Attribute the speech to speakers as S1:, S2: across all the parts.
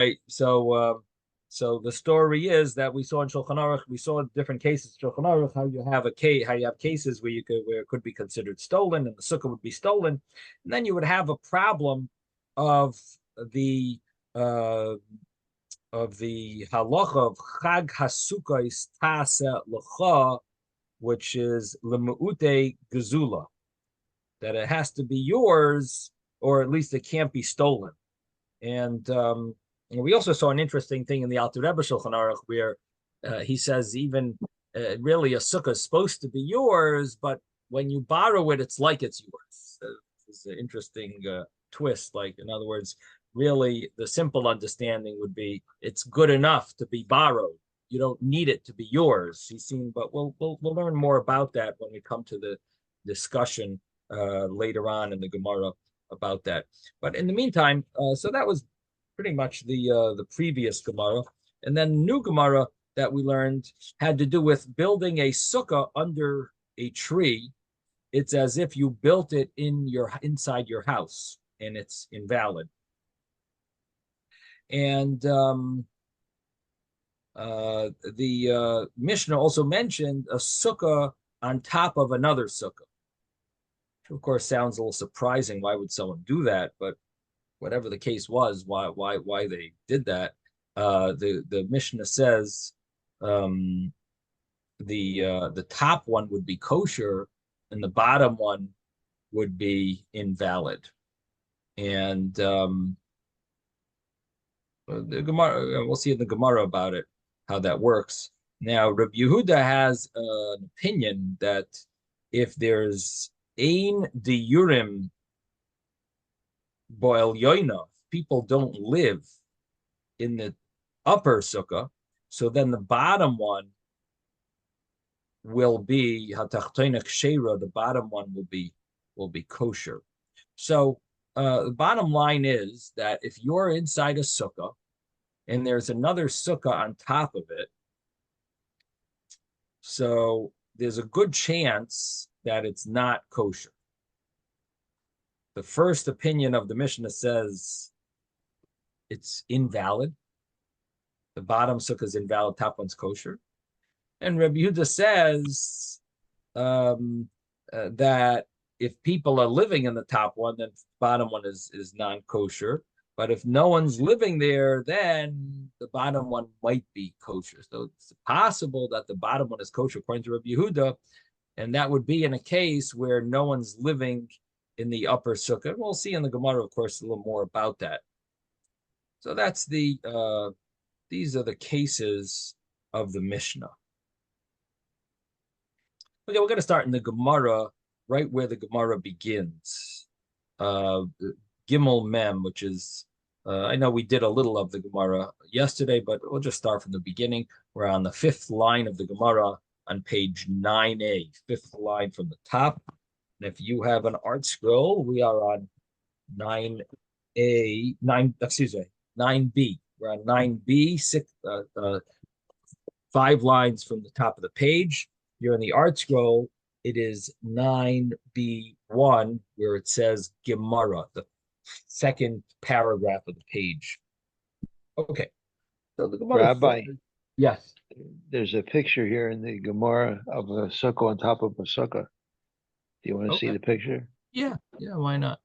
S1: Right. So the story is that we saw in Shulchan Aruch, we saw different cases in Shulchan Aruch, how you have cases where it could be considered stolen and the sukkah would be stolen, and then you would have a problem of the uh, halacha of Chag HaSukkah is Tasa L'cha, which is Lemu'ute Gezula, that it has to be yours, or at least it can't be stolen. And we also saw an interesting thing in the Alter Rebbe Shulchan Aruch where he says even really a sukkah is supposed to be yours, but when you borrow it, it's like it's yours. It's an interesting twist. Like, in other words, really the simple understanding would be it's good enough to be borrowed. You don't need it to be yours. He's seen, but we'll learn more about that when we come to the discussion later on in the Gemara about that. But in the meantime, so that was pretty much the previous Gemara, and then new Gemara that we learned had to do with building a sukkah under a tree. It's as if you built it inside your house, and it's invalid. And the Mishnah also mentioned a sukkah on top of another sukkah. Of course, sounds a little surprising. Why would someone do that? But whatever the case was, why they did that? The Mishnah says the top one would be kosher and the bottom one would be invalid. And the Gemara, we'll see in the Gemara about it how that works. Now, Rabbi Yehuda has an opinion that if there's Ein Diurim Boel Yoina, people don't live in the upper sukkah, so then the bottom one will be Hatachtoina Kshera, the bottom one will be kosher. So the bottom line is that if you're inside a sukkah and there's another sukkah on top of it, so there's a good chance that it's not kosher. The first opinion of the Mishnah says it's invalid. The bottom sukkah is invalid, top one's kosher. And Rabbi Yehuda says that if people are living in the top one, then the bottom one is non-kosher. But if no one's living there, then the bottom one might be kosher. So it's possible that the bottom one is kosher according to Rabbi Yehuda, and that would be in a case where no one's living in the upper sukkah. We'll see in the Gemara, of course, a little more about that. So that's these are the cases of the Mishnah. Okay, we're going to start in the Gemara, right where the Gemara begins. Gimel Mem, which is, I know we did a little of the Gemara yesterday, but we'll just start from the beginning. We're on the fifth line of the Gemara on page 9a, fifth line from the top. And if you have an art scroll, we are on 9b. We're on 9b, 5 lines from the top of the page. You're in the art scroll. It is 9b1, where it says Gemara, the second paragraph of the page. Okay. So the Gemara.
S2: Rabbi,
S1: yes.
S2: There's a picture here in the Gemara of a sukkah on top of a sukkah. Do you want to see the picture?
S1: Yeah, why not?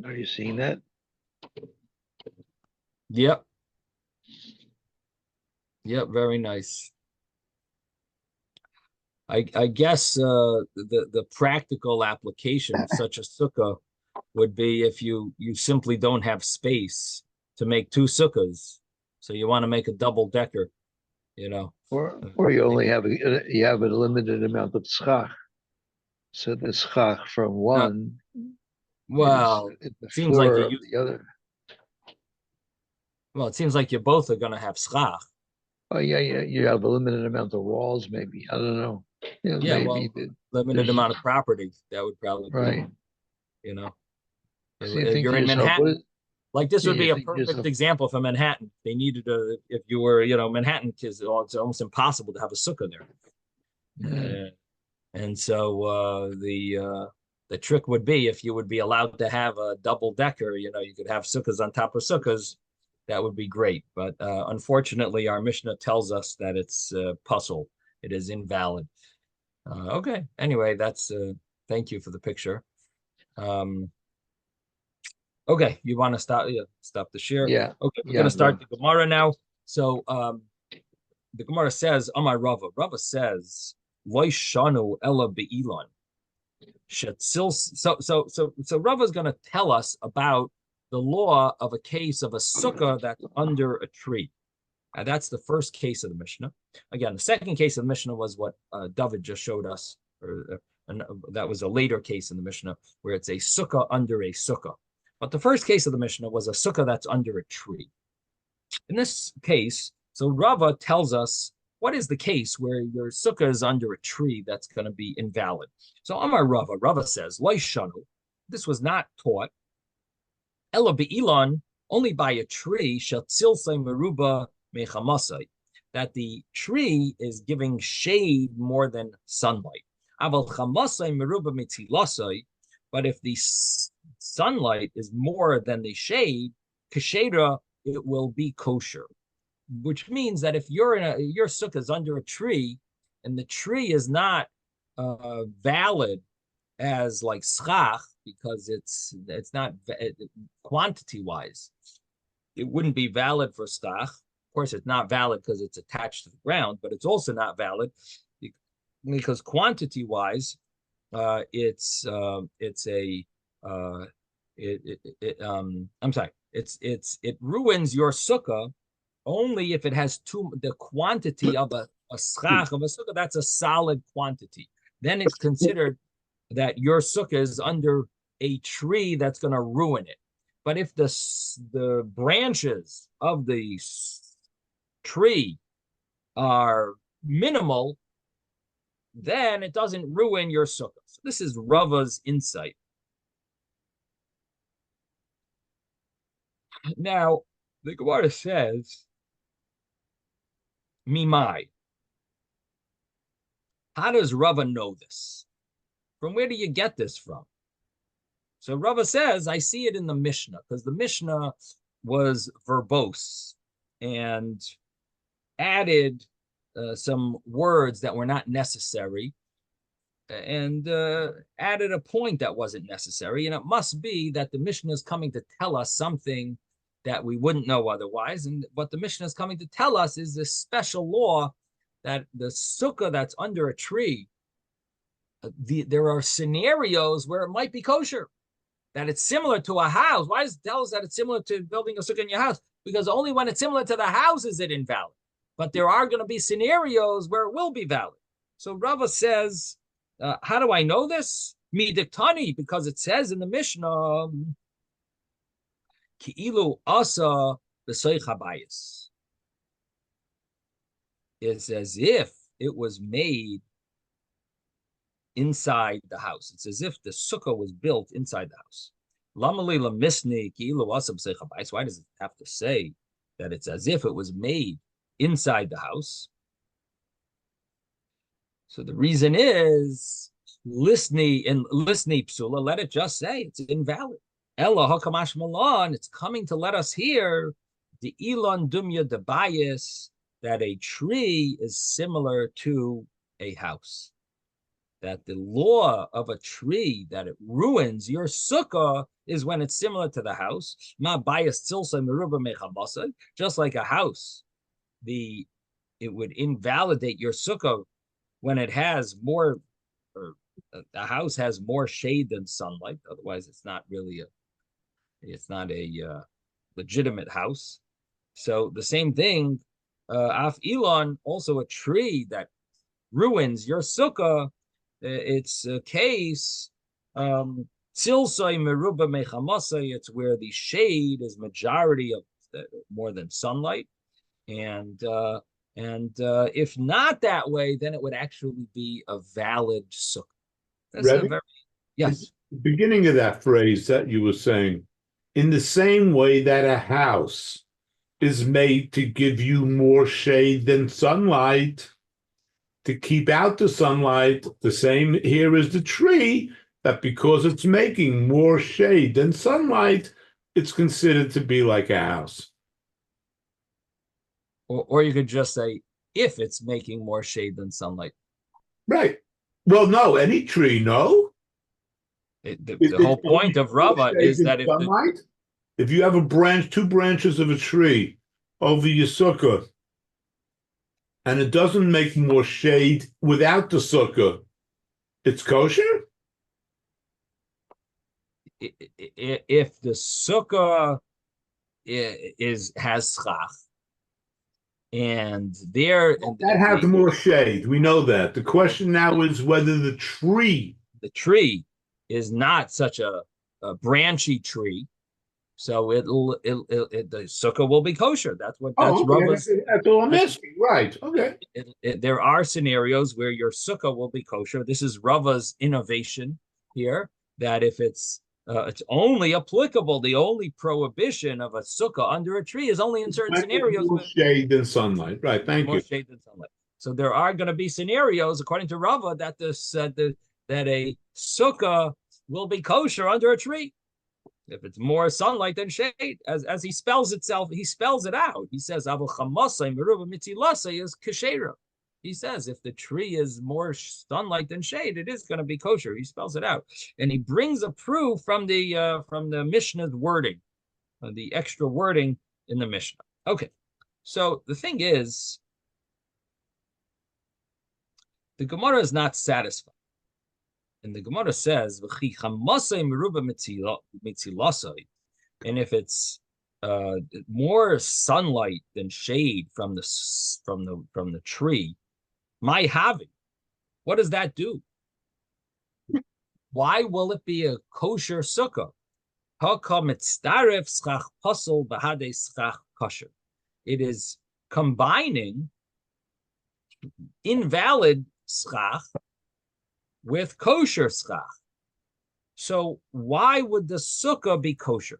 S2: Are you seeing that?
S1: Yep. Very nice. I guess the practical application of such a sukkah would be if you simply don't have space to make 2 sukkahs, so you want to make a double decker,
S2: or you only have a limited amount of schach. So the schach from one,
S1: well,
S2: it
S1: seems like
S2: the other.
S1: Well, it seems like you both are going to have schach.
S2: Oh yeah, you have a limited amount of walls, maybe. I don't know.
S1: Yeah,
S2: maybe
S1: well, limited
S2: there's
S1: amount of property. That would probably be,
S2: right.
S1: you know,
S2: So you
S1: if
S2: think
S1: you're
S2: to
S1: in
S2: yourself, what
S1: Manhattan,
S2: is,
S1: like this
S2: yeah,
S1: would
S2: you
S1: be a
S2: think to
S1: perfect
S2: yourself,
S1: example for Manhattan. They needed a, if you were, Manhattan, because it's almost impossible to have a sukkah
S2: yeah,
S1: there. And so the trick would be if you would be allowed to have a double decker, you could have sukkahs on top of sukkahs. That would be great. But unfortunately, our Mishnah tells us that it's puzzle. It is invalid. Okay. Anyway, that's thank you for the picture. Um, okay, you want to stop? Yeah, stop the share.
S2: yeah,
S1: Okay, we're going
S2: yeah,
S1: to
S2: go.
S1: start the Gemara now. So the Gemara says, Amar Rava. Rava says, Loy shanu ella be'ilan. So Rava's going to tell us about the law of a case of a sukkah that's under a tree. That's the first case of the Mishnah. Again, the second case of the Mishnah was what David just showed us, and that was a later case in the Mishnah where it's a sukkah under a sukkah. But the first case of the Mishnah was a sukkah that's under a tree. In this case, so Rava tells us what is the case where your sukkah is under a tree that's going to be invalid. So Amar Rava, Rava says, Shanu, this was not taught, Ella be'ilan, only by a tree, shatzilsei meruba mechamasai, that the tree is giving shade more than sunlight. Aval chamasai meruba mitzilasai, but if the sunlight is more than the shade, kashera, it will be kosher. Which means that if your sukkah is under a tree and the tree is not valid as like schach because it's not quantity wise, it wouldn't be valid for schach. Of course, it's not valid because it's attached to the ground, but it's also not valid because quantity wise, it's a I'm sorry, it ruins your sukkah only if it has the quantity of a schach of a sukkah, that's a solid quantity. Then it's considered that your sukkah is under a tree that's going to ruin it. But if the branches of the tree are minimal, then it doesn't ruin your sukkah. So this is Rava's insight. Now, the Gemara says, Mimai. How does Rava know this? From where do you get this from? So Rava says, I see it in the Mishnah, because the Mishnah was verbose and added some words that were not necessary and added a point that wasn't necessary. And it must be that the Mishnah is coming to tell us something that we wouldn't know otherwise. And what the Mishnah is coming to tell us is this special law that the sukkah that's under a tree, there are scenarios where it might be kosher, that it's similar to a house. Why does it tell us that it's similar to building a sukkah in your house? Because only when it's similar to the house is it invalid. But there are going to be scenarios where it will be valid. So Rava says, how do I know this? Midiktani, because it says in the Mishnah, Ki'ilu asa b'soich habayis. It's as if it was made inside the house. It's as if the sukkah was built inside the house. Why does it have to say that it's as if it was made inside the house? So the reason is listening psula, let it just say it's invalid. Ella hakamash malan, it's coming to let us hear the Elon Dumya Debayis, that a tree is similar to a house. That the law of a tree, that it ruins your sukkah, is when it's similar to the house. Just like a house, it would invalidate your sukkah when it has more, or a house has more shade than sunlight. Otherwise, it's not a legitimate house. So the same thing, af Elon, also a tree that ruins your sukkah. It's a case, Silsai meruba mechamasai, it's where the shade is majority of more than sunlight. And And if not that way, then it would actually be a valid sukkah. That's a
S3: Ready?
S1: very, yes.
S3: The beginning of that phrase that you were saying, in the same way that a house is made to give you more shade than sunlight, to keep out the sunlight, the same here is the tree, that because it's making more shade than sunlight, it's considered to be like a house.
S1: Or you could just say, if it's making more shade than sunlight.
S3: Right. Well, no, any tree, no.
S1: The whole point of Rava is that
S3: if you have a branch, 2 branches of a tree over your sukkah, and it doesn't make more shade without the sukkah, it's kosher?
S1: If the sukkah has schach, and
S3: that has more shade. We know that. The question now is whether the tree
S1: is not such a branchy tree, so the sukkah will be kosher. That's Rava's.
S3: That's all I'm asking. Right. Okay.
S1: There are scenarios where your sukkah will be kosher. This is Rava's innovation here, that if it's only applicable, the only prohibition of a sukkah under a tree is only in certain scenarios.
S3: More shade than sunlight. Right. Thank you.
S1: More shade than sunlight. So there are going to be scenarios, according to Rava, that that a sukkah will be kosher under a tree if it's more sunlight than shade. As he spells it out. He says, is kashera. He says if the tree is more sunlight than shade, it is going to be kosher. He spells it out, and he brings a proof from the Mishnah's wording, the extra wording in the Mishnah. Okay, so the thing is, the Gemara is not satisfied, and the Gemara says, and if it's more sunlight than shade from the tree, my having, what does that do? Why will it be a kosher sukkah? It is combining invalid schach with kosher schach. So why would the sukkah be kosher?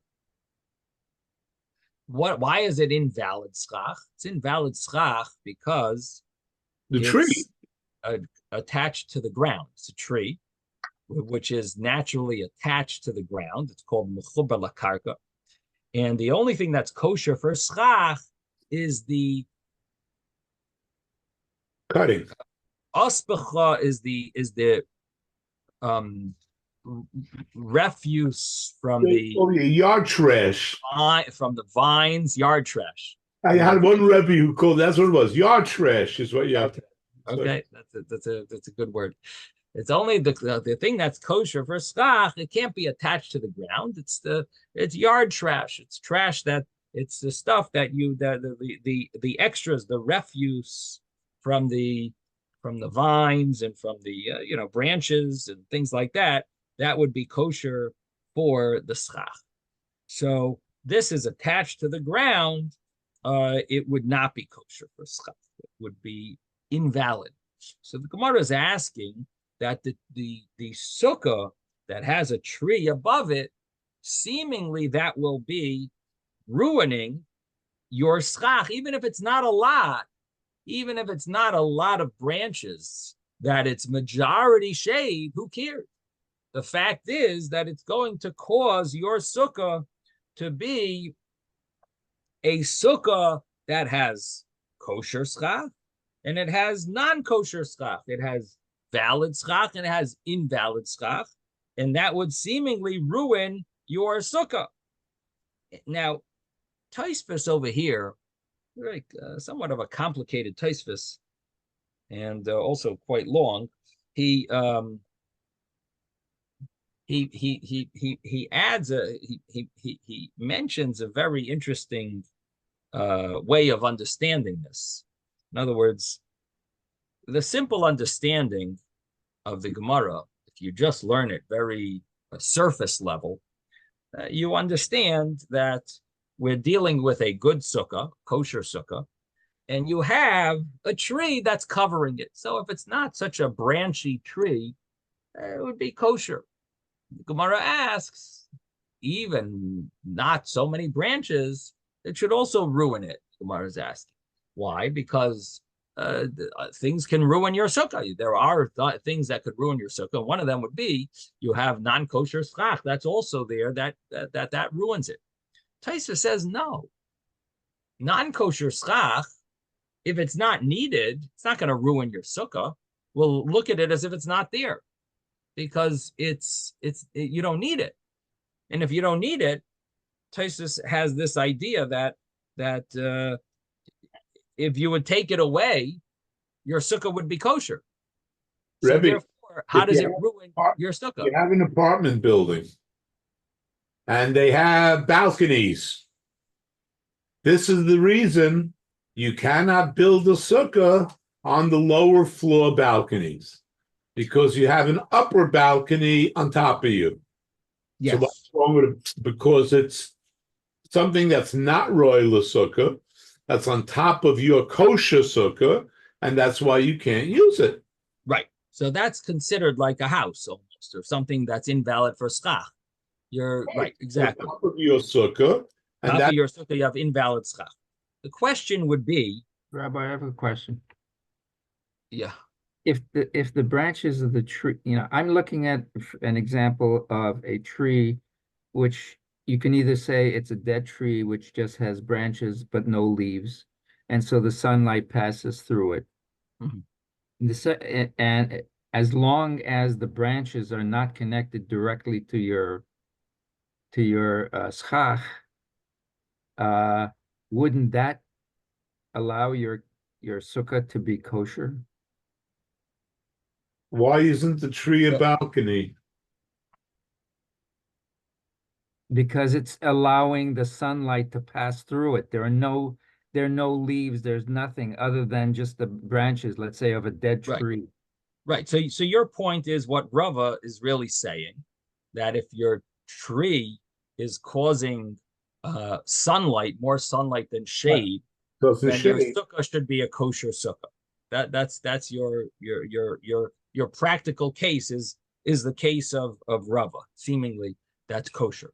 S1: Why is it invalid schach? It's invalid schach because
S3: the tree
S1: attached to the ground. It's a tree which is naturally attached to the ground. It's called mechubar lakarka. And the only thing that's kosher for schach is the
S3: cutting.
S1: Aspecha is the refuse from the
S3: yard trash,
S1: from the vines, yard trash.
S3: I had one Rebbe who called, that's what it was, yard trash is what you have to.
S1: Okay, that's a good word. It's only the thing that's kosher for schach. It can't be attached to the ground. It's yard trash. It's trash it's the stuff that the extras, the refuse from the vines and from the branches and things like that. That would be kosher for the schach. So this is attached to the ground. It would not be kosher for schach. It would be invalid. So the Gemara is asking that the sukkah that has a tree above it, seemingly that will be ruining your schach, even if it's not a lot, of branches, that it's majority shade, who cares? The fact is that it's going to cause your sukkah to be a sukkah that has kosher schach and it has non-kosher schach. It has valid schach and it has invalid schach, and that would seemingly ruin your sukkah. Now, Tosfos over here, like somewhat of a complicated Tosfos, and also quite long. He adds he mentions a very interesting way of understanding this. In other words, the simple understanding of the Gemara, if you just learn it very surface level, you understand that we're dealing with a good sukkah, kosher sukkah, and you have a tree that's covering it. So if it's not such a branchy tree, it would be kosher. The Gemara asks, even not so many branches, it should also ruin it. Gemara is asking. Why? Because things can ruin your sukkah. There are things that could ruin your sukkah. One of them would be you have non-kosher schach. That's also there. That ruins it. Taisa says no. Non-kosher schach, if it's not needed, it's not going to ruin your sukkah. We'll look at it as if it's not there, because you don't need it. And if you don't need it, Tosfos has this idea that if you would take it away, your sukkah would be kosher. So
S3: Rebbe,
S1: therefore, how does it ruin your sukkah?
S3: You have an apartment building, and they have balconies. This is the reason you cannot build a sukkah on the lower floor balconies, because you have an upper balcony on top of you.
S1: Yes.
S3: So what's wrong with it? Because it's something that's not royal sukkah, that's on top of your kosher sukkah, and that's why you can't use it.
S1: Right. So that's considered like a house almost, or something that's invalid for schach. You're right, exactly.
S3: On top of your sukkah, and
S1: top of your sukkah, you have invalid schach. The question would be,
S4: Rabbi, I have a question.
S1: yeah,
S4: If the branches of the tree, I'm looking at an example of a tree, which you can either say it's a dead tree, which just has branches but no leaves, and so the sunlight passes through it. And as long as the branches are not connected directly to your schach, wouldn't that allow your sukkah to be kosher?
S3: why isn't the tree a balcony?
S4: Because it's allowing the sunlight to pass through it. There are no leaves. There's nothing other than just the branches, let's say, of a dead tree.
S1: Right. So your point is what Rava is really saying, that if your tree is causing sunlight, more sunlight than shade, then your sukkah should be a kosher sukkah. That's your practical case is the case of Rava. Seemingly that's kosher.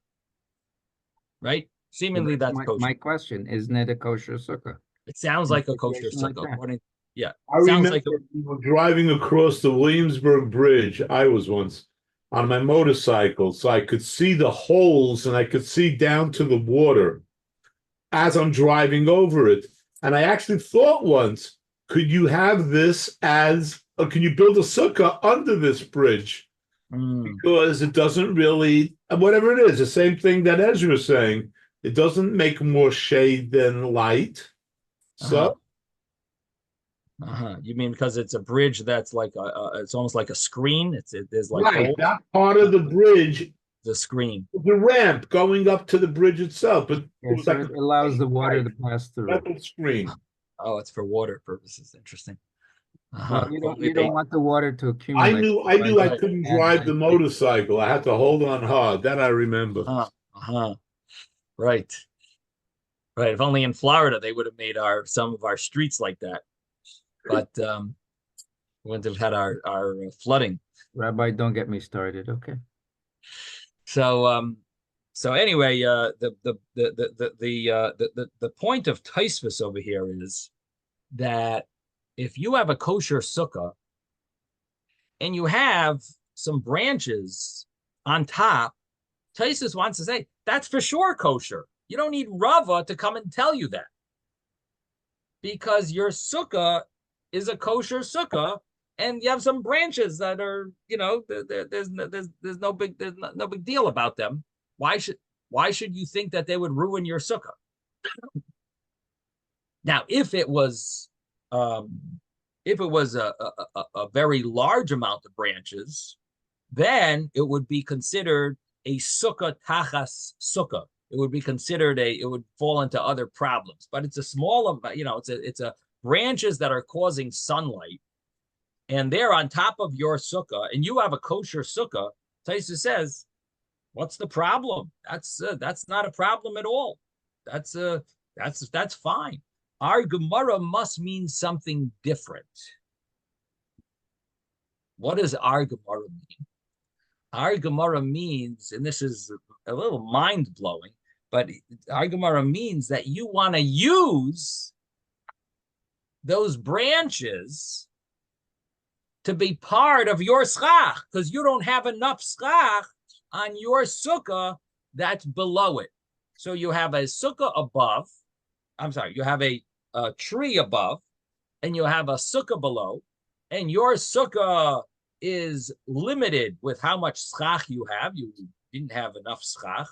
S1: Right? Seemingly that's kosher.
S4: My question, isn't it a kosher sukkah?
S1: It sounds like a kosher sukkah. Yeah.
S3: I remember we were driving across the Williamsburg Bridge. I was once on my motorcycle, so I could see the holes and I could see down to the water as I'm driving over it. And I actually thought once, could you have this can you build a sukkah under this bridge? Because it doesn't really, whatever it is, the same thing that Ezra was saying, it doesn't make more shade than light. So,
S1: you mean because it's a bridge that's like it's almost like a screen? There's like
S3: right, that part of the bridge,
S1: the screen,
S3: the ramp going up to the bridge itself, but
S4: it allows the water to pass through.
S3: Metal screen.
S1: Oh, it's for water purposes. Interesting.
S4: Well, you don't want the water to accumulate.
S3: I knew I couldn't drive the motorcycle. I had to hold on hard. That I remember.
S1: Right. If only in Florida they would have made some of our streets like that. But we wouldn't have had our flooding.
S4: Rabbi, don't get me started, okay?
S1: So anyway, the point of Tosfos over here is that if you have a kosher sukkah and you have some branches on top, Tosfos wants to say that's for sure kosher. You don't need Rava to come and tell you that, because your sukkah is a kosher sukkah, and you have some branches that are, there's no big deal about them. Why should you think that they would ruin your sukkah? Now, if it was a very large amount of branches, then it would be considered a sukkah tachas sukkah. It would be considered it would fall into other problems. But it's a small amount, it's a branches that are causing sunlight, and they're on top of your sukkah, and you have a kosher sukkah. Tosfos says, what's the problem? That's not a problem at all. That's fine. our Gemara must mean something different. What does our Gemara mean? Our Gemara means, and this is a little mind-blowing, but our Gemara means that you want to use those branches to be part of your schach, because you don't have enough schach on your sukkah that's below it. So you have a sukkah above, you have a tree above, and you have a sukkah below, and your sukkah is limited with how much schach you have. You didn't have enough schach,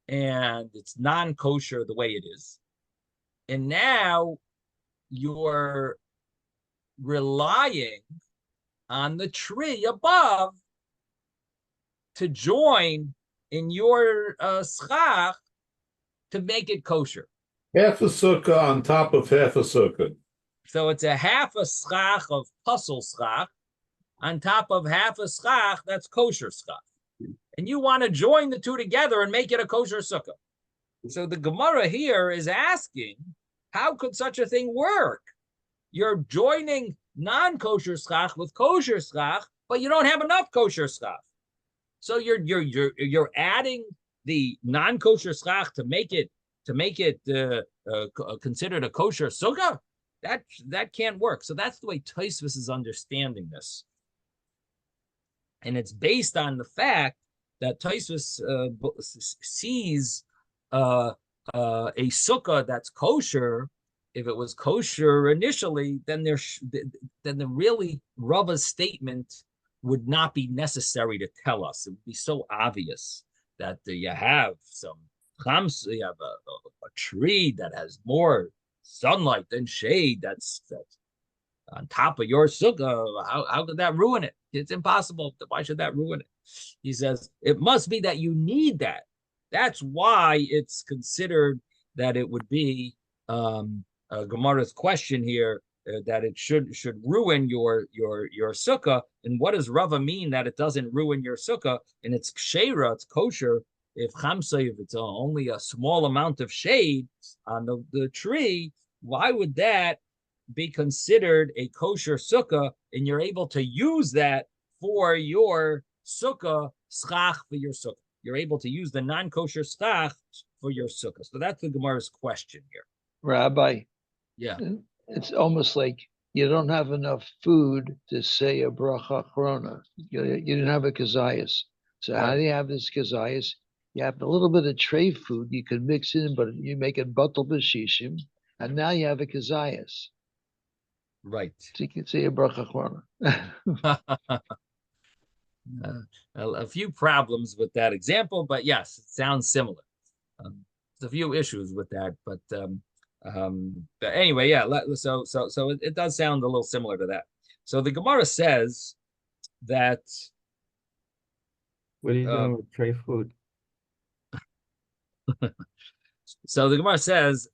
S1: and it's non-kosher the way it is. And now you're relying on the tree above to join in your schach to make it kosher.
S3: Half a sukkah on top of half a sukkah.
S1: So it's a half a schach of puzzle schach on top of half a schach that's kosher schach. And you want to join the two together and make it a kosher sukkah. So the Gemara here is asking, how could such a thing work? You're joining non-kosher schach with kosher schach, but you don't have enough kosher schach. So you're adding the non-kosher schach to make it considered a kosher sukkah. That can't work. So that's the way Tosfos is understanding this, and it's based on the fact that Tosfos sees a sukkah that's kosher. If it was kosher initially, then the really Rava's statement would not be necessary to tell us. It would be so obvious that you have some chams, you have a tree that has more sunlight than shade. That's on top of your sukkah. How could that ruin it? It's impossible. Why should that ruin it? He says it must be that you need that. That's why it's considered that it would be Gemara's question here, that it should ruin your sukkah. And what does Rava mean that it doesn't ruin your sukkah? And it's kshera, it's kosher. If it's only a small amount of shade on the tree, why would that be considered a kosher sukkah? And you're able to use that for your sukkah, schach for your sukkah. You're able to use the non-kosher schach for your sukkah. So that's the Gemara's question here.
S2: Rabbi,
S1: Yeah.
S2: it's almost like you don't have enough food to say a bracha achrona. You didn't have a kazayas. So how do you have this kazayas? You have a little bit of tray food you can mix in, but you make it batal b'shishim, and now you have a kazayas.
S1: Right.
S2: So you can say a bracha achrona.
S1: A few problems with that example, but yes, it sounds similar. There's a few issues with that, but anyway, yeah. So it does sound a little similar to that. So the Gemara says that.
S4: What are you doing with tray food?
S1: So the Gemara says,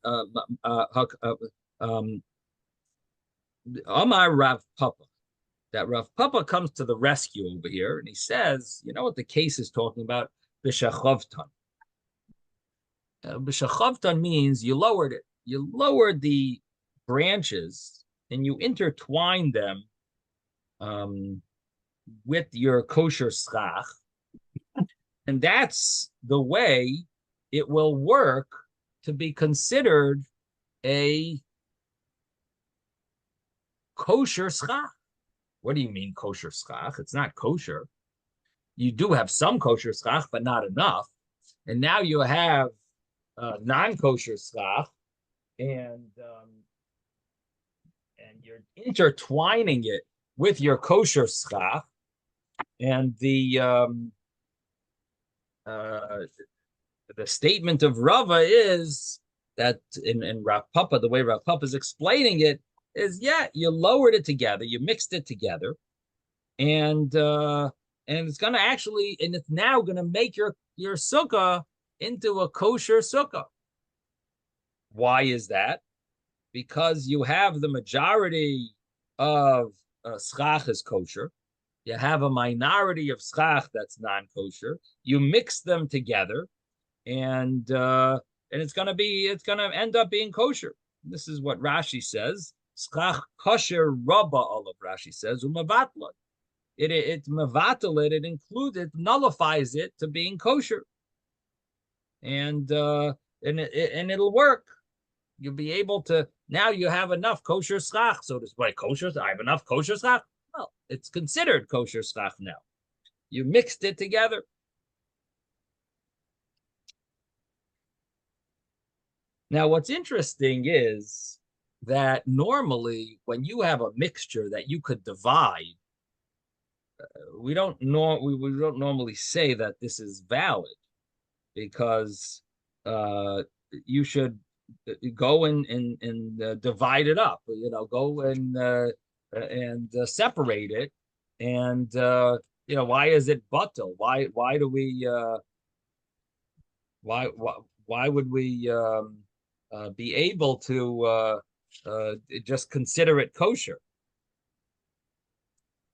S1: Amar Rav Papa, that Rav Papa comes to the rescue over here, and he says, you know what the case is talking about? B'shachavtan. B'shachavtan means you lowered it. You lowered the branches and you intertwined them with your kosher schach, and that's the way it will work to be considered a kosher schach. What do you mean kosher schach? It's not kosher. You do have some kosher schach, but not enough. And now you have non-kosher schach, and you're intertwining it with your kosher schach, and the statement of Rava is that in Rav Papa, the way Rav Papa is explaining it is, yeah, you lowered it together, you mixed it together, and it's gonna actually, and it's now gonna make your sukkah into a kosher sukkah. Why is that? Because you have the majority of schach is kosher. You have a minority of schach that's non-kosher. You mix them together, and it's gonna end up being kosher. This is what Rashi says. Schach kosher rabba olav, Rashi says, umavatla. It mavatal it, it includes it, nullifies it to being kosher. And it'll work. You'll be able to, now you have enough kosher schach. So to speak, kosher, I have enough kosher schach. Well, it's considered kosher schach now. You mixed it together. Now, what's interesting is that normally when you have a mixture that you could divide, we don't normally say that this is valid, because you should go and divide it up. Go and separate it. And why is it batel? Why do we why would we be able to just consider it kosher?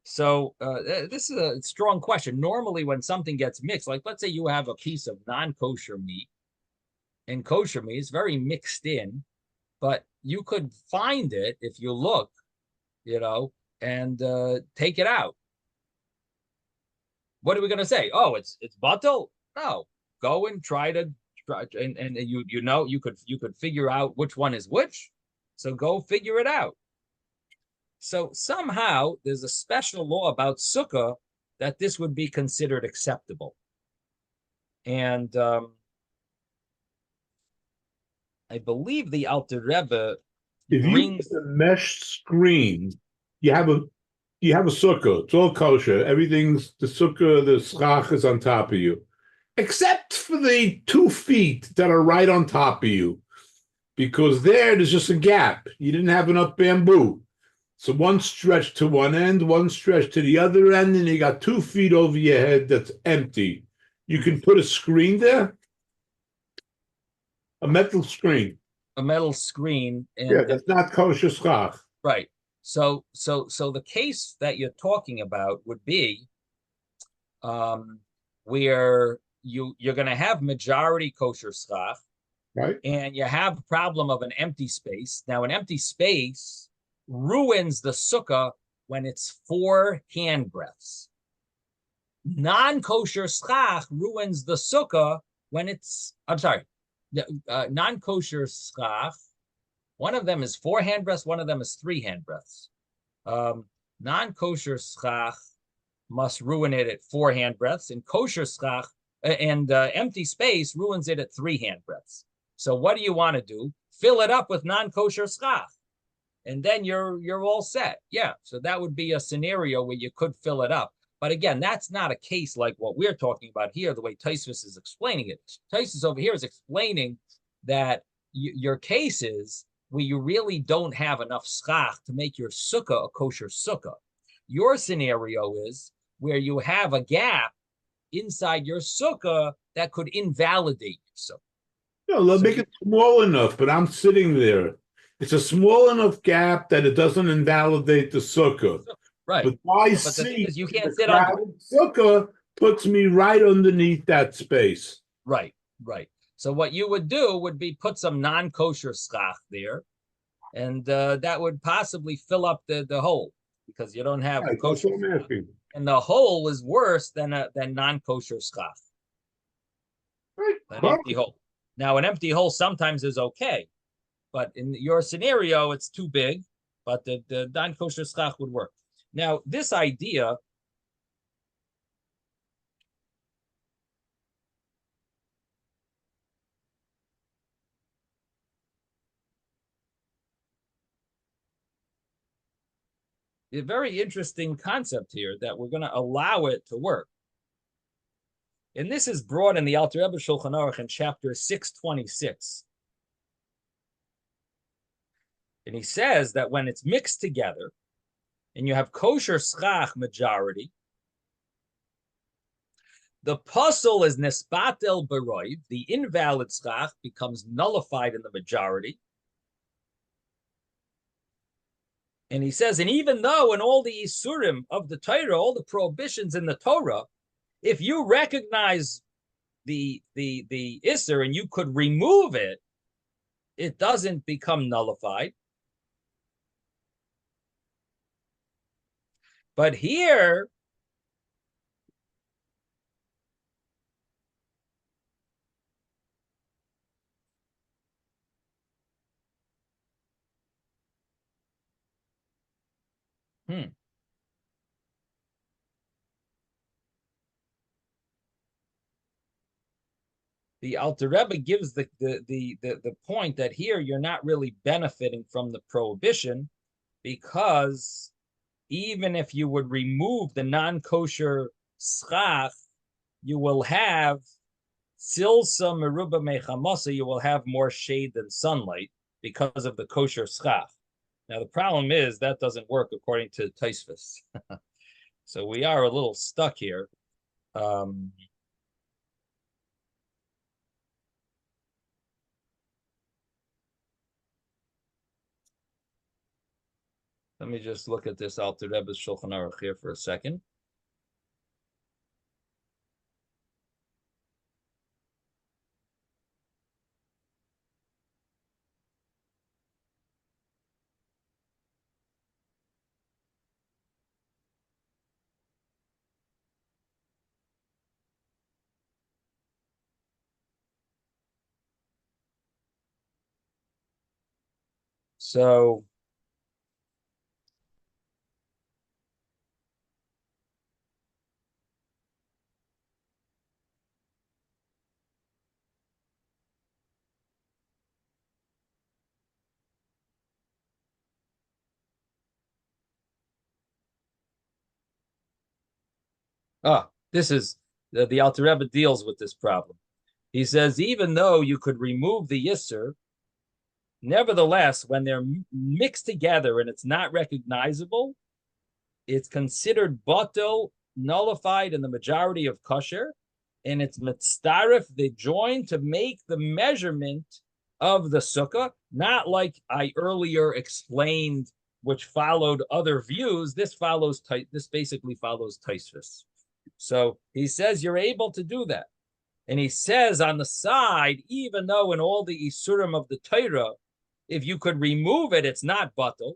S1: So this is a strong question. Normally, when something gets mixed, like let's say you have a piece of non-kosher meat and kosher meat, it's very mixed in, but you could find it if you look, and take it out. What are we going to say? Oh, it's batel? No, go and try, and you could figure out which one is which. So go figure it out. So somehow there's a special law about sukkah that this would be considered acceptable. And I believe the Alter Rebbe
S3: If you use a mesh screen, you have a sukkah. It's all kosher. Everything's the sukkah, the schach is on top of you, except for the 2 feet that are right on top of you, because there's just a gap. You didn't have enough bamboo. So one stretched to one end, one stretched to the other end, and you got 2 feet over your head that's empty. You can put a screen there, a metal screen.
S1: A metal screen. And
S3: yeah, that's not kosher schach.
S1: Right. So the case that you're talking about would be where you're going to have majority kosher schach,
S3: right?
S1: And you have a problem of an empty space. Now, an empty space ruins the sukkah when it's 4 handbreadths. Non-kosher schach ruins the sukkah when it's, non-kosher schach, one of them is 4 handbreadths, one of them is 3 handbreadths. Non-kosher schach must ruin it at 4 handbreadths, and kosher schach and empty space ruins it at 3 handbreadths. So what do you want to do? Fill it up with non-kosher schach, and then you're all set. Yeah, so that would be a scenario where you could fill it up. But again, that's not a case like what we're talking about here, the way Tosfos is explaining it. Tosfos over here is explaining that your case is where you really don't have enough schach to make your sukkah a kosher sukkah. Your scenario is where you have a gap inside your sukkah that could invalidate your sukkah.
S3: No, let's make it small enough, but I'm sitting there. It's a small enough gap that it doesn't invalidate the sukkah.
S1: Right.
S3: But my
S1: the thing is, you can't sit
S3: on sukkah puts me right underneath that space.
S1: Right. So what you would do would be put some non-kosher schach there, and that would possibly fill up the hole, because you don't have kosher schach, and the hole is worse than non-kosher schach.
S3: Right.
S1: An empty hole. Now, an empty hole sometimes is okay, but in your scenario, it's too big. But the non-kosher schach would work. Now, this idea is a very interesting concept here, that we're going to allow it to work. And this is brought in the Alter Rebbe Shulchan Aruch in chapter 626. And he says that when it's mixed together, and you have kosher schach majority, the puzzle is nespatel beroiv, the invalid schach becomes nullified in the majority. And he says, and even though in all the isurim of the Torah, all the prohibitions in the Torah, if you recognize the isur and you could remove it, it doesn't become nullified. But here, the Alter Rebbe gives the point that here you're not really benefiting from the prohibition, because even if you would remove the non-kosher schach, you will have silsa meruba mechamasa, you will have more shade than sunlight because of the kosher schach. Now the problem is that doesn't work according to Tosfos. So we are a little stuck here. Let me just look at this Alter Rebbe's Shulchan Aruch here for a second. So this is the Alter Rebbe deals with this problem. He says, even though you could remove the Yisr, nevertheless, when they're mixed together and it's not recognizable, it's considered batel, nullified in the majority of kosher, and it's mitzdarif, they join to make the measurement of the sukkah, not like I earlier explained, which followed other views. This basically follows Tosfos. So he says you're able to do that. And he says on the side, even though in all the Isurim of the Torah, if you could remove it, it's not batel.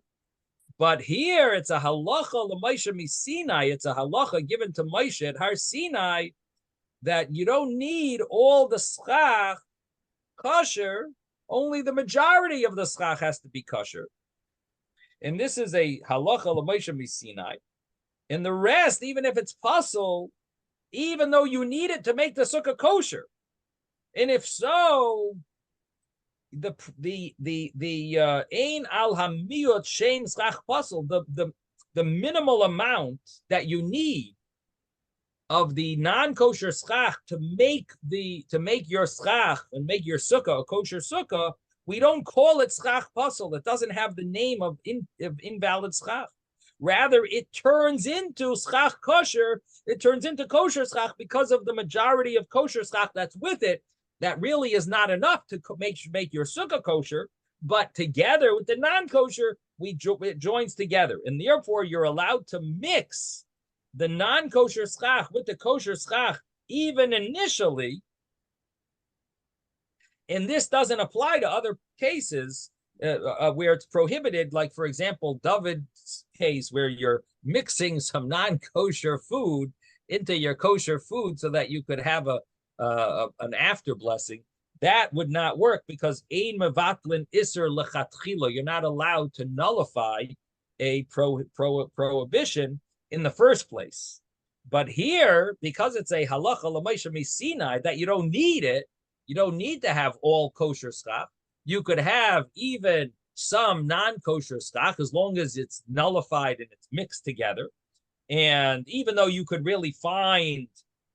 S1: But here it's a halacha l'Moshe miSinai. It's a halacha given to Moshe at Har Sinai that you don't need all the schach kosher. Only the majority of the schach has to be kosher. And this is a halacha l'Moshe miSinai. And the rest, even if it's puzzle, even though you need it to make the sukkah kosher, and if so, the ein al hamiyot shein schach puzzle, the minimal amount that you need of the non-kosher schach to make your schach and make your sukkah a kosher sukkah, we don't call it schach puzzle. It doesn't have the name of invalid schach. Rather, it turns into schach kosher. It turns into kosher schach because of the majority of kosher schach that's with it. That really is not enough to make your sukkah kosher, but together with the non-kosher, it joins together. And therefore, you're allowed to mix the non-kosher schach with the kosher schach even initially. And this doesn't apply to other cases where it's prohibited, like, for example, David's case, where you're mixing some non-kosher food into your kosher food so that you could have an after blessing. That would not work because ein mevatlin iser lechatchila. You're not allowed to nullify a prohibition in the first place. But here, because it's a halacha l'Moshe miSinai that you don't need it, you don't need to have all kosher schach. You could have even some non-kosher schach as long as it's nullified and it's mixed together. And even though you could really find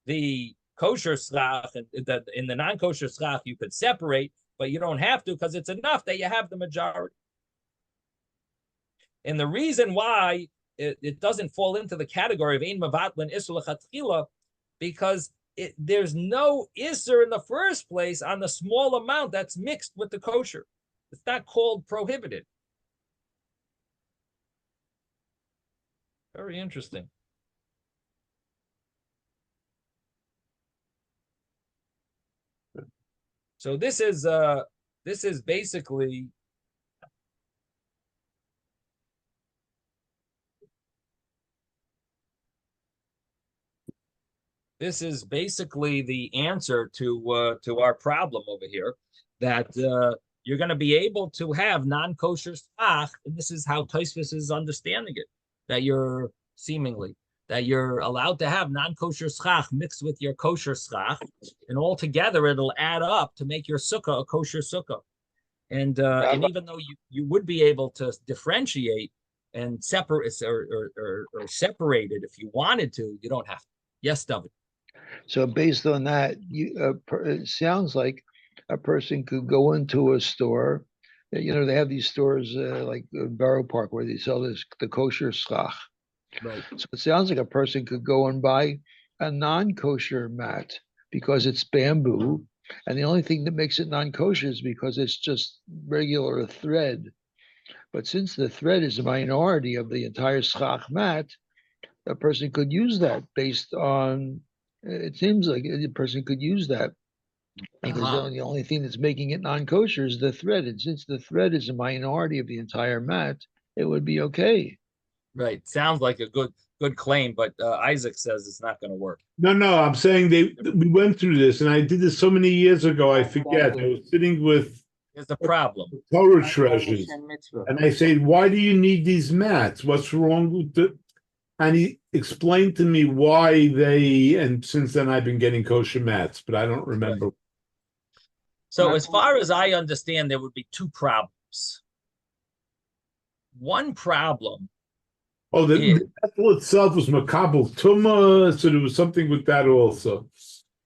S1: the kosher schach and in the non-kosher schach, you could separate, but you don't have to because it's enough that you have the majority. And the reason why it doesn't fall into the category of ein mevatlin iser lechatchila, because there's no iser in the first place on the small amount that's mixed with the kosher. It's not called prohibited. Very interesting. So this is This is basically the answer to our problem over here, that you're going to be able to have non-kosher schach, and this is how Tosfos is understanding it, that you're allowed to have non-kosher schach mixed with your kosher schach, and all together it'll add up to make your sukkah a kosher sukkah. And even though you would be able to differentiate and separate or separate it if you wanted to, you don't have to. Yes, David.
S2: So based on that, it sounds like a person could go into a store. They have these stores like Borough Park where they sell the kosher schach.
S1: Right.
S2: So it sounds like a person could go and buy a non-kosher mat because it's bamboo, and the only thing that makes it non-kosher is because it's just regular thread. But since the thread is a minority of the entire schach mat, a person could use that based on. It seems like a person could use that because the only thing that's making it non-kosher is the thread, and since the thread is a minority of the entire mat, it would be okay.
S1: Right. Sounds like a good claim, but Isaac says it's not going to work.
S3: No, I'm saying we went through this, and I did this so many years ago. I forget. I was sitting with
S1: There's a problem.
S3: Torah treasures, and I said, "Why do you need these mats? What's wrong with the?" And he explained to me why and since then I've been getting kosher mats, but I don't remember.
S1: Right. So as far as I understand, there would be two problems. One problem.
S3: Oh, the vessel itself was makabel tumah, so there was something with that also.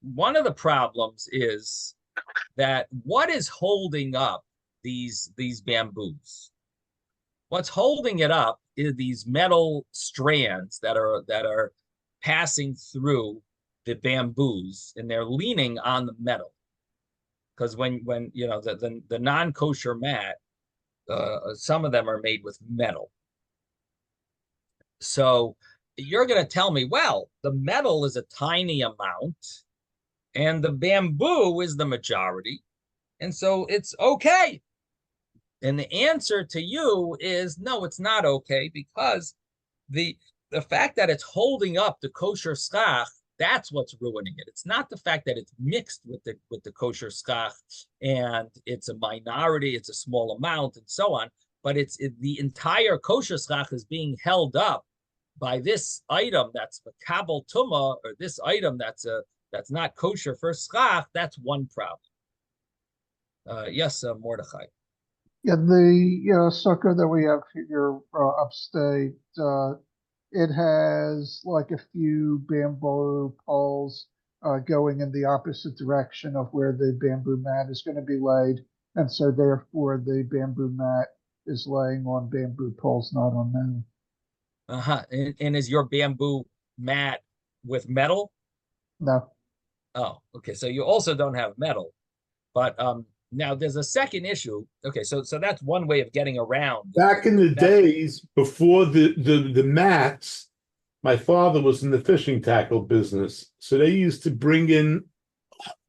S1: One of the problems is that what is holding up these bamboos? What's holding it up is these metal strands that are passing through the bamboos, and they're leaning on the metal. Because when the non-kosher mat, some of them are made with metal. So you're going to tell me, well, the metal is a tiny amount, and the bamboo is the majority, and so it's okay. And the answer to you is no, it's not okay, because the fact that it's holding up the kosher schach, that's what's ruining it. It's not the fact that it's mixed with the kosher schach and it's a minority, it's a small amount, and so on. But the entire kosher schach is being held up by this item that's makabel tumah, or this item that's not kosher for schach. That's one problem. Yes, Mordechai.
S5: Yeah, the sukkah that we have here upstate, it has like a few bamboo poles going in the opposite direction of where the bamboo mat is going to be laid, and so therefore the bamboo mat is laying on bamboo poles, not on them.
S1: And is your bamboo mat with metal?
S5: No.
S1: Oh, okay. So you also don't have metal, but now there's a second issue. Okay, so that's one way of getting around.
S3: Back in the days before the mats, my father was in the fishing tackle business, so they used to bring in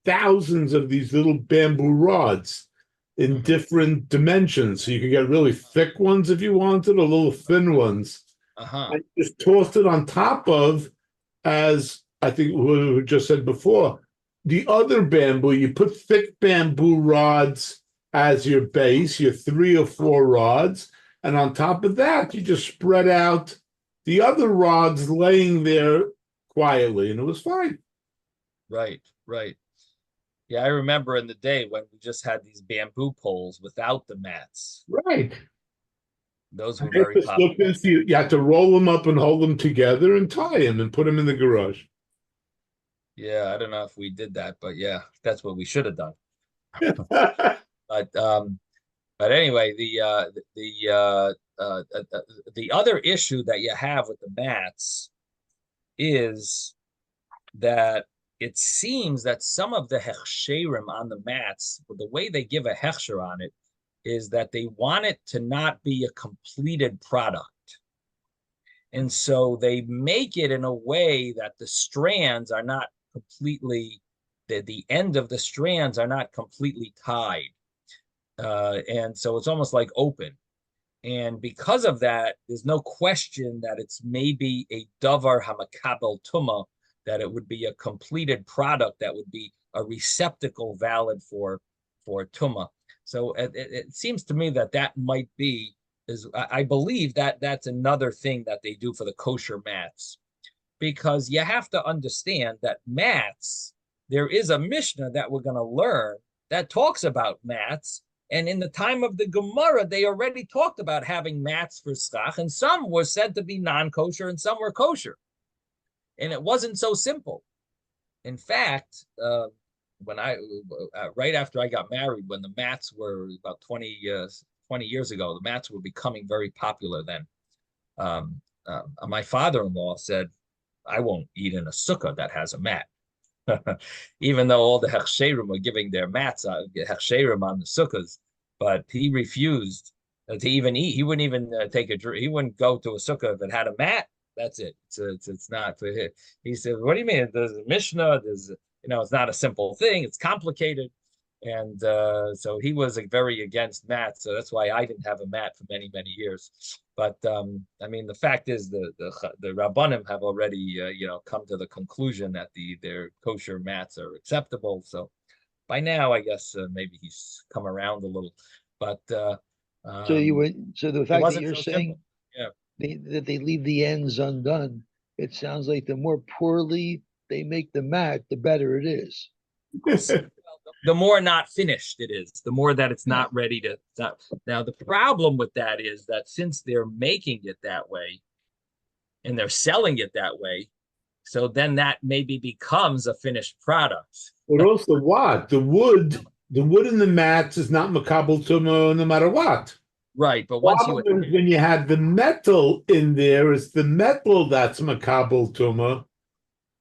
S3: thousands of these little bamboo rods in different dimensions. So you could get really thick ones if you wanted, or little thin ones. I just tossed it on top of, as I think we just said before, the other bamboo. You put thick bamboo rods as your base, your 3 or 4 rods, and on top of that, you just spread out the other rods laying there quietly, and it was fine.
S1: Right. Yeah, I remember in the day when we just had these bamboo poles without the mats.
S3: Right.
S1: Those were very popular.
S3: You had to roll them up and hold them together and tie them and put them in the garage.
S1: Yeah, I don't know if we did that, but yeah, that's what we should have done. But anyway, the other issue that you have with the mats is that it seems that some of the hechsherim on the mats, the way they give a hechsher on it, is that they want it to not be a completed product. And so they make it in a way that the strands are not completely, the end of the strands are not completely tied. And so it's almost like open. And because of that, there's no question that it's maybe a davar hamakabel tuma, that it would be a completed product that would be a receptacle valid for tuma. So it seems to me that that might be, I believe that that's another thing that they do for the kosher mats, because you have to understand that mats, there is a Mishnah that we're going to learn that talks about mats. And in the time of the Gemara, they already talked about having mats for schach, and some were said to be non-kosher and some were kosher. And it wasn't so simple. In fact, when right after I got married, when the mats were about 20 years ago, the mats were becoming very popular then. My father-in-law said, I won't eat in a sukkah that has a mat. Even though all the hechsherim were giving their mats, hechsherim on the sukkahs, but he refused to even eat. He wouldn't even take a drink. He wouldn't go to a sukkah if it had a mat. That's it. It's not for him. He said, "What do you mean? There's a Mishnah. There's it's not a simple thing. It's complicated." And so he was very against mats. So that's why I didn't have a mat for many, many years. But I mean, the fact is the Rabbanim have already come to the conclusion that their kosher mats are acceptable. So by now, I guess maybe he's come around a little. But
S2: So the fact that you're
S1: so
S2: saying that they leave the ends undone, it sounds like the more poorly they make the mat, the better it is.
S1: The more not finished it is, the more that it's not ready to. Now, the problem with that is that since they're making it that way and they're selling it that way, so then that maybe becomes a finished product.
S3: But also what? The wood in the mats is not makabel tuma no matter what.
S1: Right, but once
S3: when you have the metal in there, it's the metal that's makabel tuma,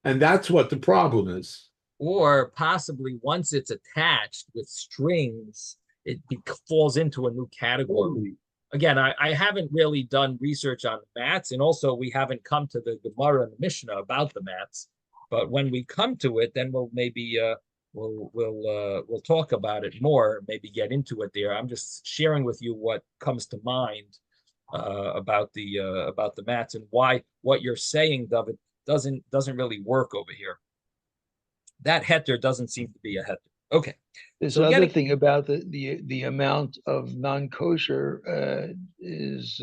S3: and that's what the problem is.
S1: Or possibly once it's attached with strings, it falls into a new category. Again, I haven't really done research on the mats, and also we haven't come to the Gemara and the Mishnah about the mats. But when we come to it, then we'll maybe we'll talk about it more, maybe get into it there. I'm just sharing with you what comes to mind about the mats and why what you're saying, David, doesn't really work over here. That heter doesn't seem to be a heter. Okay.
S2: There's another thing about the amount of non-kosher is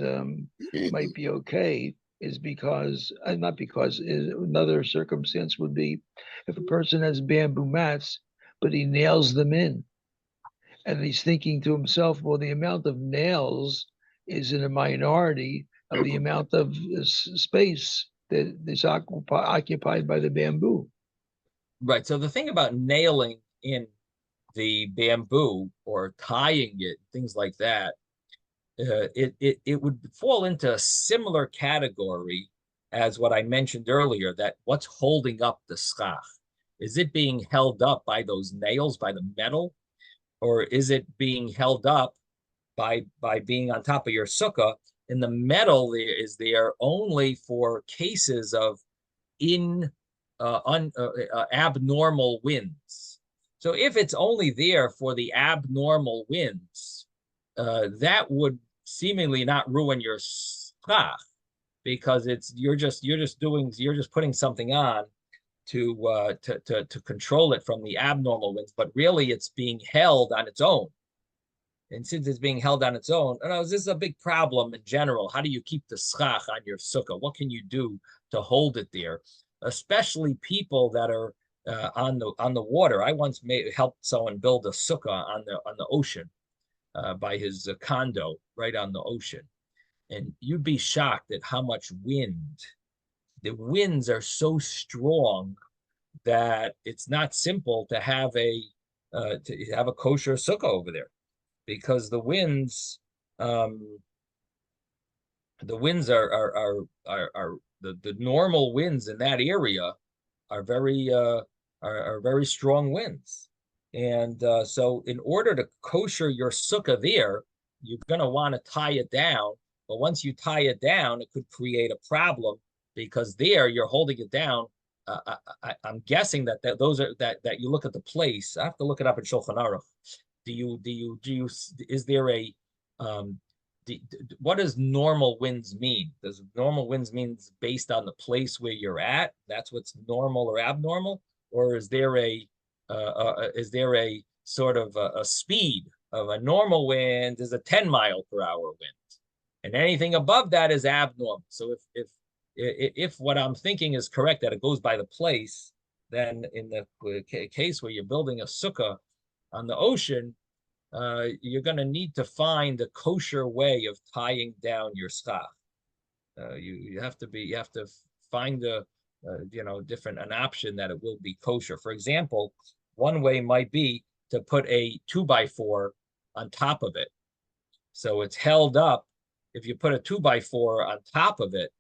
S2: might be okay, is because not because another circumstance would be if a person has bamboo mats, but he nails them in, and he's thinking to himself, well, the amount of nails is in a minority of the amount of space that is occupied by the bamboo.
S1: Right. So the thing about nailing in the bamboo or tying it, things like that, it would fall into a similar category as what I mentioned earlier, that what's holding up the schach? Is it being held up by those nails, by the metal, or is it being held up by being on top of your sukkah? And the metal is there only for cases of abnormal winds. So if it's only there for the abnormal winds, that would seemingly not ruin your schach, because you're just putting something on to control it from the abnormal winds, but really it's being held on its own. And since it's being held on its own, this is a big problem in general. How do you keep the schach on your sukkah? What can you do to hold it there? Especially people that are on the water. I once helped someone build a sukkah on the ocean by his condo right on the ocean, and you'd be shocked at how much wind. The winds are so strong that it's not simple to have a kosher sukkah over there, because the winds are the normal winds in that area are very strong winds. And so in order to kosher your sukkah there, you're going to want to tie it down. But once you tie it down, it could create a problem, because there you're holding it down. I'm guessing that you look at the place. I have to look it up in Shulchan Aruch. is there a what does normal winds mean? Does normal winds mean based on the place where you're at? That's what's normal or abnormal, or is there a sort of a speed of a normal wind is a 10-mile-per-hour wind, and anything above that is abnormal. So if what I'm thinking is correct, that it goes by the place, then in the case where you're building a sukkah on the ocean, you're going to need to find a kosher way of tying down your schach. You have to find an option that it will be kosher. For example, one way might be to put a 2x4 on top of it, so it's held up. If you put a 2x4 on top of it,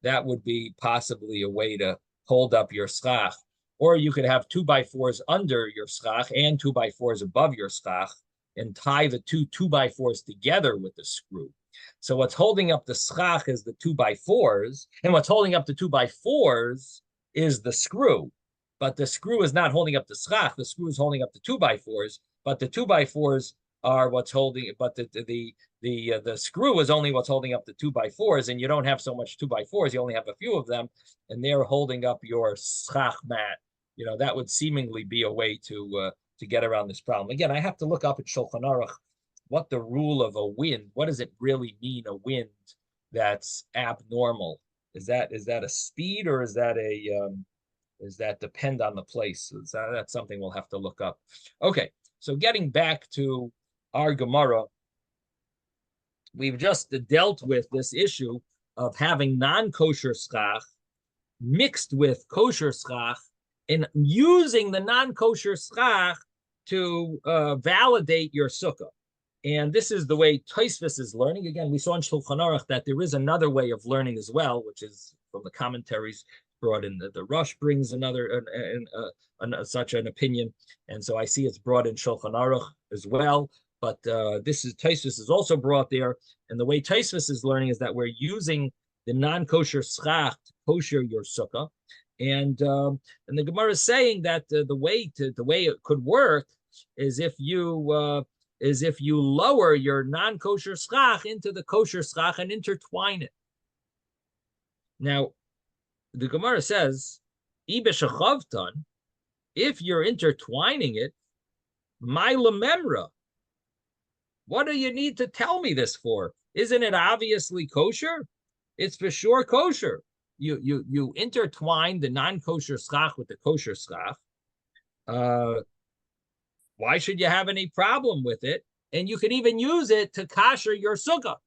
S1: that would be possibly a way to hold up your schach. Or you could have 2x4s under your schach and 2x4s above your schach, and tie the two 2x4s together with the screw. So what's holding up the schach is the 2x4s, and what's holding up the 2x4s is the screw. But the screw is not holding up the schach. The screw is holding up the 2x4s, but the 2x4s are what's holding it. But the screw is only what's holding up the 2x4s, and you don't have so much 2x4s. You only have a few of them, and they're holding up your schach mat. That would seemingly be a way to get around this problem. Again, I have to look up at Shulchan Aruch what the rule of a wind. What does it really mean? A wind that's abnormal? Is that a speed, or is that depend on the place? That's something we'll have to look up. Okay, so getting back to our Gemara, we've just dealt with this issue of having non-kosher schach mixed with kosher schach, and using the non-kosher schach to validate your sukkah. And this is the way Tosfos is learning. Again, we saw in Shulchan Aruch that there is another way of learning as well, which is from the commentaries brought in. The Rush brings such an opinion, and so I see it's brought in Shulchan Aruch as well. But Tosfos is also brought there, and the way Tosfos is learning is that we're using the non-kosher schach to kosher your sukkah. And the Gemara is saying that the way it could work is if you lower your non-kosher schach into the kosher schach and intertwine it. Now, the Gemara says, if you're intertwining it, my lememra, what do you need to tell me this for? Isn't it obviously kosher? It's for sure kosher. You intertwine the non-kosher schach with the kosher schach. Why should you have any problem with it? And you can even use it to kasher your sukkah.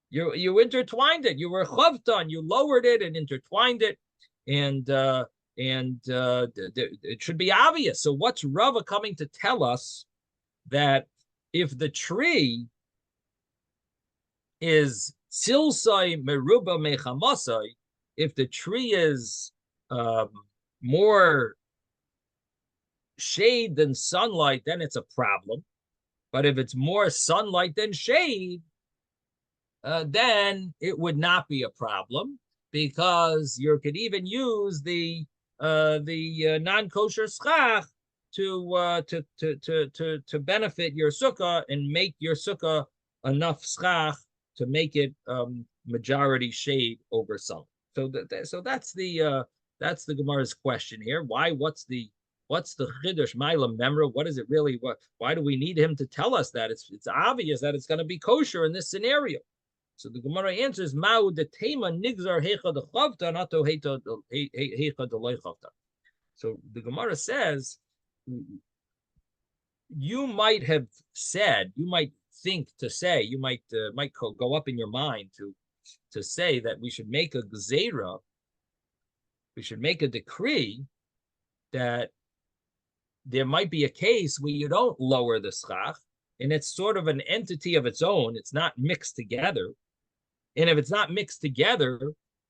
S1: You intertwined it. You were chavtan. You lowered it and intertwined it, and it should be obvious. So what's Rava coming to tell us? That if the tree is silsai meruba mechamasai, if the tree is more shade than sunlight, then it's a problem. But if it's more sunlight than shade, then it would not be a problem, because you could even use the non-kosher schach to benefit your sukkah and make your sukkah enough schach to make it majority shade over sun. So that's the Gemara's question here. What's the chiddush ma'ila memra? What is it really? Why do we need him to tell us that? It's obvious that it's going to be kosher in this scenario. So the Gemara answers, Ma'u de tema nigzar hecha de chavta nato hecha de loy chavta. So the Gemara says, you might have said, you might think to say, you might go up in your mind to say that we should make a gzeira, we should make a decree that there might be a case where you don't lower the schach, and it's sort of an entity of its own. It's not mixed together. And if it's not mixed together,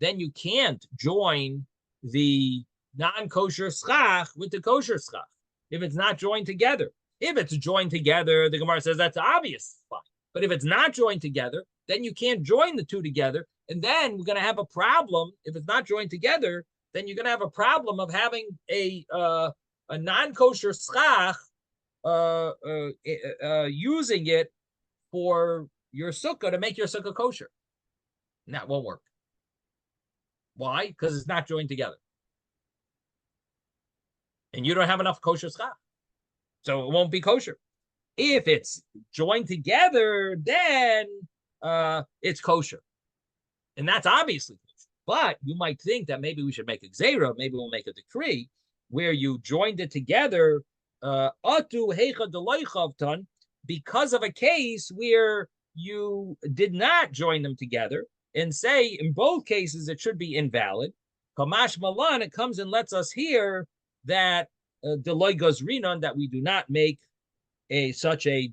S1: then you can't join the non-kosher schach with the kosher schach if it's not joined together. If it's joined together, the Gemara says that's obvious. Fine. But if it's not joined together, then you can't join the two together. And then we're going to have a problem. If it's not joined together, then you're going to have a problem of having a non-kosher schach using it for your sukkah to make your sukkah kosher. And that won't work. Why? Because it's not joined together. And you don't have enough kosher schach. So it won't be kosher. If it's joined together, then it's kosher. And that's obviously kosher. But you might think that maybe we should make a gzeira, maybe we'll make a decree where you joined it together because of a case where you did not join them together, and say in both cases it should be invalid. Kamash Malan, it comes and lets us hear that Deloy Gozrinon, that we do not make such a